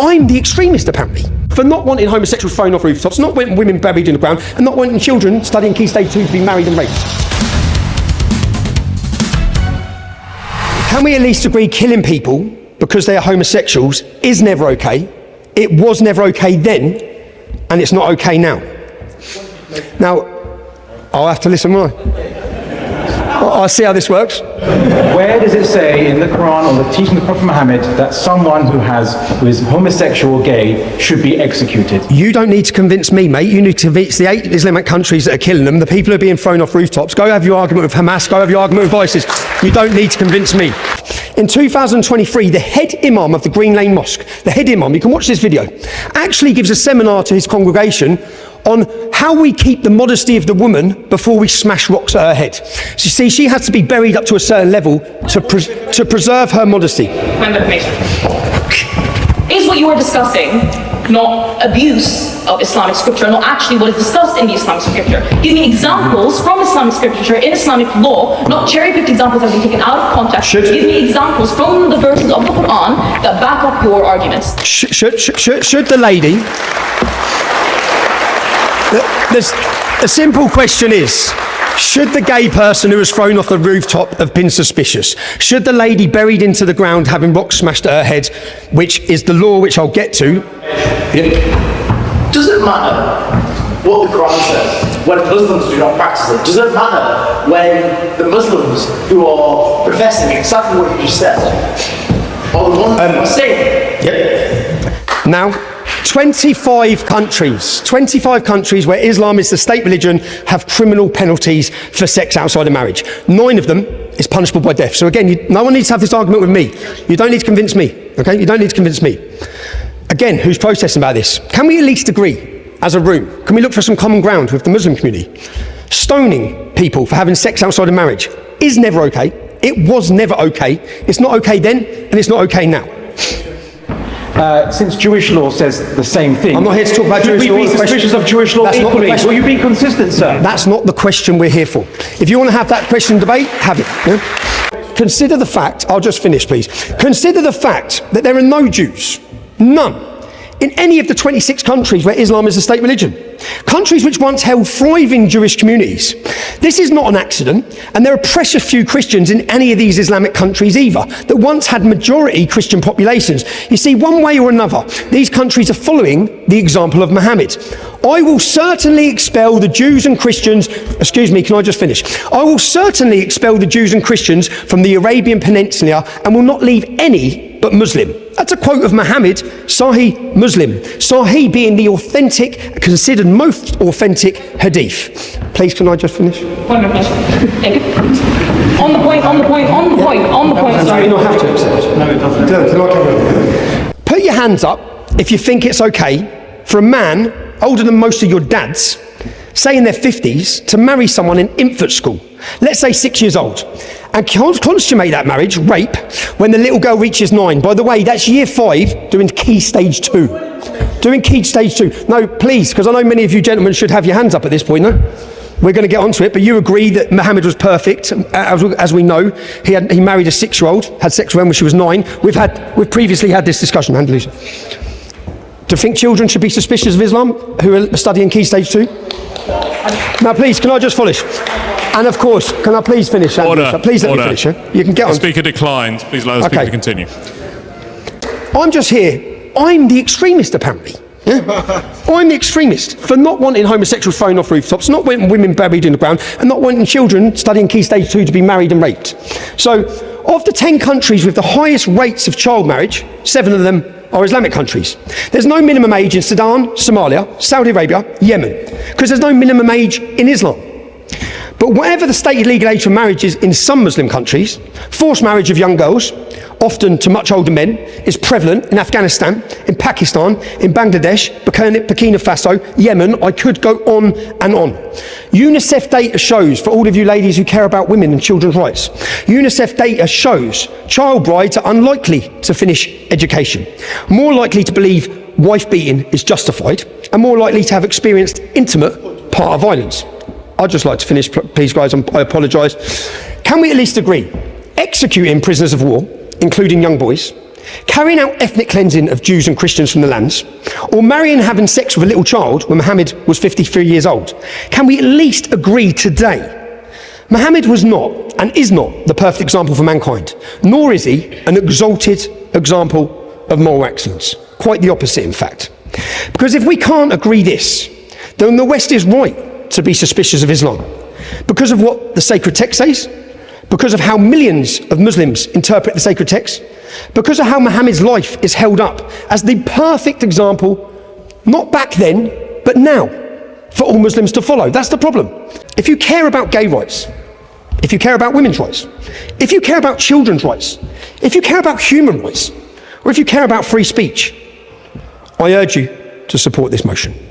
I'm the extremist, apparently, for not wanting homosexuals thrown off rooftops, not wanting women buried in the ground, and not wanting children studying Key Stage 2 to be married and raped. Can we at least agree killing people because they are homosexuals is never okay? It was never okay then, and it's not okay now. Now, I'll have to listen, won't I? I'll see how this works. Where does it say in the Quran or the teaching of Prophet Muhammad that someone who is homosexual or gay should be executed? You don't need to convince me, mate. You need to convince the 8 Islamic countries that are killing them, the people who are being thrown off rooftops. Go have your argument with Hamas, go have your argument with ISIS. You don't need to convince me. In 2023, the head imam of the Green Lane Mosque, the head imam, you can watch this video, actually gives a seminar to his congregation on how we keep the modesty of the woman before we smash rocks at her head. So you see, she has to be buried up to a certain level to preserve her modesty. Kind of information. Is what you are discussing not abuse of Islamic scripture, not actually what is discussed in the Islamic scripture? Give me examples from Islamic scripture in Islamic law, not cherry-picked examples that have been taken out of context. Give me examples from the verses of the Quran that back up your arguments. Should the lady... The simple question is, should the gay person who was thrown off the rooftop have been suspicious? Should the lady buried into the ground having rocks smashed at her head, which is the law which I'll get to... Does it matter what the Quran says when Muslims do not practice it? Does it matter when the Muslims who are professing exactly what you just said are the ones who are saying? Yep. Now, 25 countries where Islam is the state religion have criminal penalties for sex outside of marriage. 9 of them is punishable by death. So again, no one needs to have this argument with me. You don't need to convince me, okay? You don't need to convince me. Again, who's protesting about this? Can we at least agree as a room? Can we look for some common ground with the Muslim community? Stoning people for having sex outside of marriage is never okay. It was never okay. It's not okay then, and it's not okay now. Since Jewish law says the same thing, I'm not here to talk about Jewish law. Should we be suspicious of Jewish law equally? Will you be consistent, sir? That's not the question we're here for. If you want to have that question debate, have it. Yeah? Consider the fact, I'll just finish please. Consider the fact that there are no Jews, none, in any of the 26 countries where Islam is the state religion. Countries which once held thriving Jewish communities. This is not an accident, and there are precious few Christians in any of these Islamic countries either, that once had majority Christian populations. You see, one way or another, these countries are following the example of Muhammad. I will certainly expel the Jews and Christians, excuse me, can I just finish? I will certainly expel the Jews and Christians from the Arabian Peninsula and will not leave any but Muslim. That's a quote of Muhammad, Sahih Muslim. Sahih being the authentic, considered most authentic hadith. Please, can I just finish? Wonderful. Thank you. On the point. Sorry. You don't have to accept. No, it doesn't. Can I carry on? Put your hands up if you think it's okay for a man older than most of your dads, say in their 50s, to marry someone in infant school, let's say 6 years old, and consummate that marriage, rape, when the little girl reaches 9. By the way, that's year 5 doing Key Stage 2. Doing Key Stage 2. No, please, because I know many of you gentlemen should have your hands up at this point, no? We're going to get onto it, but you agree that Muhammad was perfect, as we know. He married a 6-year-old, had sex with her when she was 9. We've previously had this discussion, Andalusia. Do you think children should be suspicious of Islam who are studying Key Stage 2? Now, please, can I just finish? And of course, can I please finish? Order. Please let me finish. Yeah? You can get on. The speaker declined. Please allow the speaker to continue. I'm just here. I'm the extremist, apparently. Yeah? I'm the extremist for not wanting homosexuals thrown off rooftops, not wanting women buried in the ground, and not wanting children studying Key Stage 2 to be married and raped. So, of the 10 countries with the highest rates of child marriage, 7 of them are Islamic countries. There's no minimum age in Sudan, Somalia, Saudi Arabia, Yemen, because there's no minimum age in Islam. But whatever the stated legal age for marriage is in some Muslim countries, forced marriage of young girls, often to much older men, is prevalent in Afghanistan, in Pakistan, in Bangladesh, Burkina Faso, Yemen. I could go on and on. UNICEF data shows, for all of you ladies who care about women and children's rights, UNICEF data shows child brides are unlikely to finish education, more likely to believe wife beating is justified, and more likely to have experienced intimate partner violence. I'd just like to finish, please guys, I apologise. Can we at least agree? Executing prisoners of war, including young boys, carrying out ethnic cleansing of Jews and Christians from the lands, or marrying and having sex with a little child when Muhammad was 53 years old? Can we at least agree today? Muhammad was not and is not the perfect example for mankind, nor is he an exalted example of moral excellence. Quite the opposite, in fact. Because if we can't agree this, then the West is right to be suspicious of Islam, because of what the sacred text says, because of how millions of Muslims interpret the sacred text, because of how Muhammad's life is held up as the perfect example, not back then, but now, for all Muslims to follow. That's the problem. If you care about gay rights, if you care about women's rights, if you care about children's rights, if you care about human rights, or if you care about free speech, I urge you to support this motion.